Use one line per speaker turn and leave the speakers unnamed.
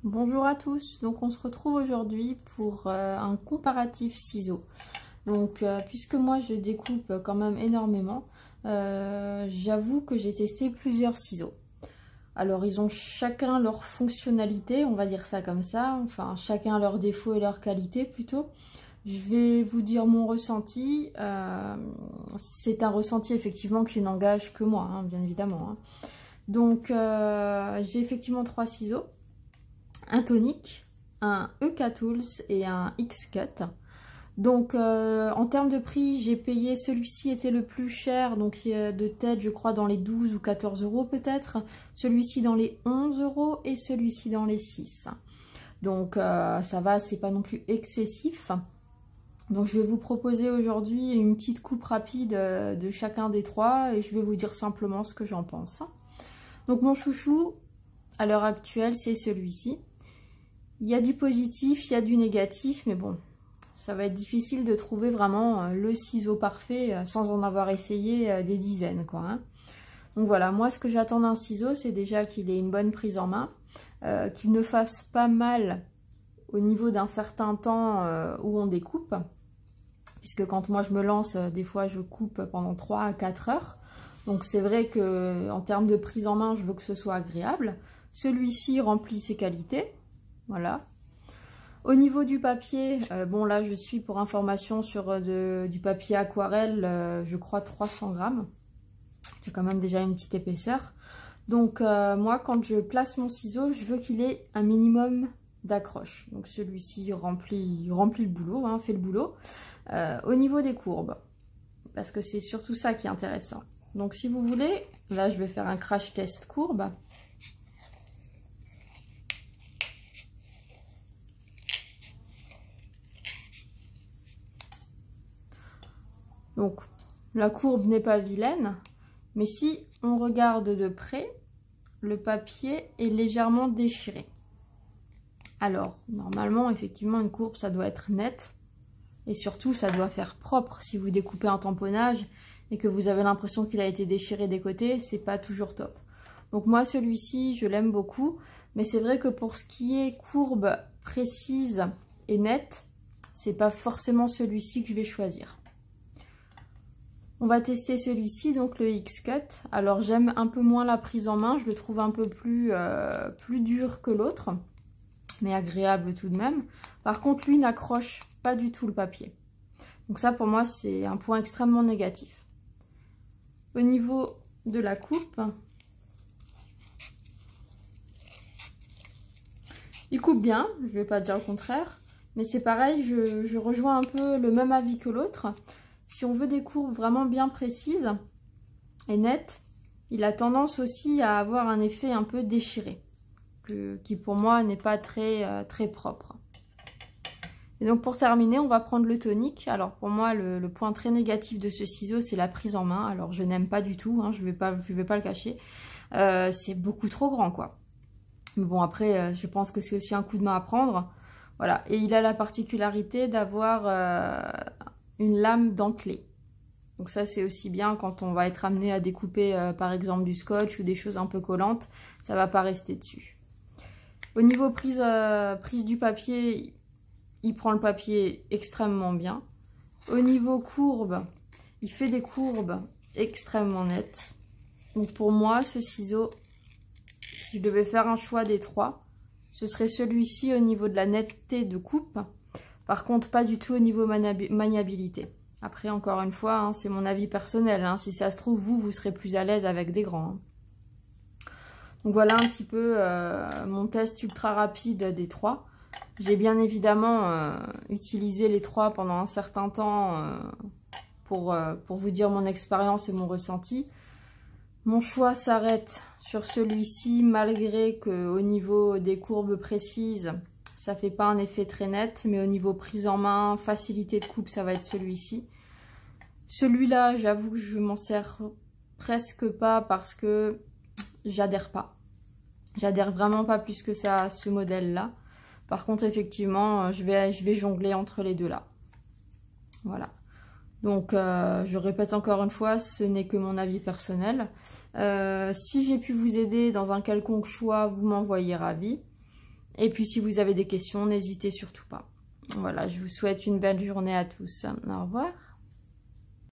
Bonjour à tous, donc on se retrouve aujourd'hui pour un comparatif ciseaux. Donc puisque moi je découpe quand même énormément, j'avoue que j'ai testé plusieurs ciseaux. Alors ils ont chacun leur fonctionnalité, on va dire ça comme ça, enfin chacun leurs défauts et leurs qualités plutôt. Je vais vous dire mon ressenti, c'est un ressenti effectivement qui n'engage que moi, hein, bien évidemment. Hein. Donc j'ai effectivement 3 ciseaux. Un tonique, un EK Tools et un X-Cut. Donc en termes de prix, j'ai payé, celui-ci était le plus cher, donc de tête je crois dans les 12 ou 14 euros peut-être, celui-ci dans les 11 euros et celui-ci dans les 6. Donc ça va, c'est pas non plus excessif. Donc je vais vous proposer aujourd'hui une petite coupe rapide de chacun des trois et je vais vous dire simplement ce que j'en pense. Donc mon chouchou à l'heure actuelle c'est celui-ci. Il y a du positif, il y a du négatif, mais bon, ça va être difficile de trouver vraiment le ciseau parfait sans en avoir essayé des dizaines, quoi. Hein. Donc voilà, moi ce que j'attends d'un ciseau, c'est déjà qu'il ait une bonne prise en main, qu'il ne fasse pas mal au niveau d'un certain temps où on découpe, puisque quand moi je me lance, des fois je coupe pendant 3 à 4 heures. Donc c'est vrai que en termes de prise en main, je veux que ce soit agréable. Celui-ci remplit ses qualités. Voilà. Au niveau du papier, bon là je suis pour information sur du papier aquarelle, je crois 300 grammes. C'est quand même déjà une petite épaisseur. Donc moi quand je place mon ciseau, je veux qu'il ait un minimum d'accroche. Donc celui-ci remplit le boulot, hein, fait le boulot. Au niveau des courbes, parce que c'est surtout ça qui est intéressant. Donc si vous voulez, là je vais faire un crash test courbe. Donc, la courbe n'est pas vilaine, mais si on regarde de près, le papier est légèrement déchiré. Alors, normalement, effectivement, une courbe, ça doit être net, et surtout, ça doit faire propre. Si vous découpez un tamponnage et que vous avez l'impression qu'il a été déchiré des côtés, c'est pas toujours top. Donc moi, celui-ci, je l'aime beaucoup, mais c'est vrai que pour ce qui est courbe précise et nette, c'est pas forcément celui-ci que je vais choisir. On va tester celui-ci, donc le X-Cut. Alors j'aime un peu moins la prise en main, je le trouve un peu plus dur que l'autre, mais agréable tout de même. Par contre, lui n'accroche pas du tout le papier. Donc ça pour moi c'est un point extrêmement négatif. Au niveau de la coupe, il coupe bien, je ne vais pas dire le contraire, mais c'est pareil, je rejoins un peu le même avis que l'autre. Si on veut des courbes vraiment bien précises et nettes, il a tendance aussi à avoir un effet un peu déchiré, qui pour moi n'est pas très propre. Et donc pour terminer, on va prendre le tonique. Alors pour moi, le point très négatif de ce ciseau, c'est la prise en main. Alors je n'aime pas du tout, hein, je vais pas le cacher. C'est beaucoup trop grand, quoi. Mais bon, après, je pense que c'est aussi un coup de main à prendre. Voilà, et il a la particularité d'avoir une lame dentelée. Donc ça c'est aussi bien quand on va être amené à découper par exemple du scotch ou des choses un peu collantes, ça va pas rester dessus. Au niveau prise du papier, il prend le papier extrêmement bien. Au niveau courbe, il fait des courbes extrêmement nettes. Donc pour moi ce ciseau, si je devais faire un choix des trois, ce serait celui-ci au niveau de la netteté de coupe. Par contre, pas du tout au niveau maniabilité. Après, encore une fois, hein, c'est mon avis personnel. Hein. Si ça se trouve, vous serez plus à l'aise avec des grands. Hein. Donc voilà un petit peu mon test ultra rapide des trois. J'ai bien évidemment utilisé les trois pendant un certain temps pour vous dire mon expérience et mon ressenti. Mon choix s'arrête sur celui-ci, malgré qu'au niveau des courbes précises, ça fait pas un effet très net, mais au niveau prise en main, facilité de coupe, ça va être celui-ci. Celui-là, j'avoue que je m'en sers presque pas parce que j'adhère pas. J'adhère vraiment pas plus que ça à ce modèle-là. Par contre, effectivement, je vais jongler entre les deux là. Voilà. Donc, je répète encore une fois, ce n'est que mon avis personnel. Si j'ai pu vous aider dans un quelconque choix, vous m'envoyez ravi. Et puis si vous avez des questions, n'hésitez surtout pas. Voilà, je vous souhaite une belle journée à tous. Au revoir.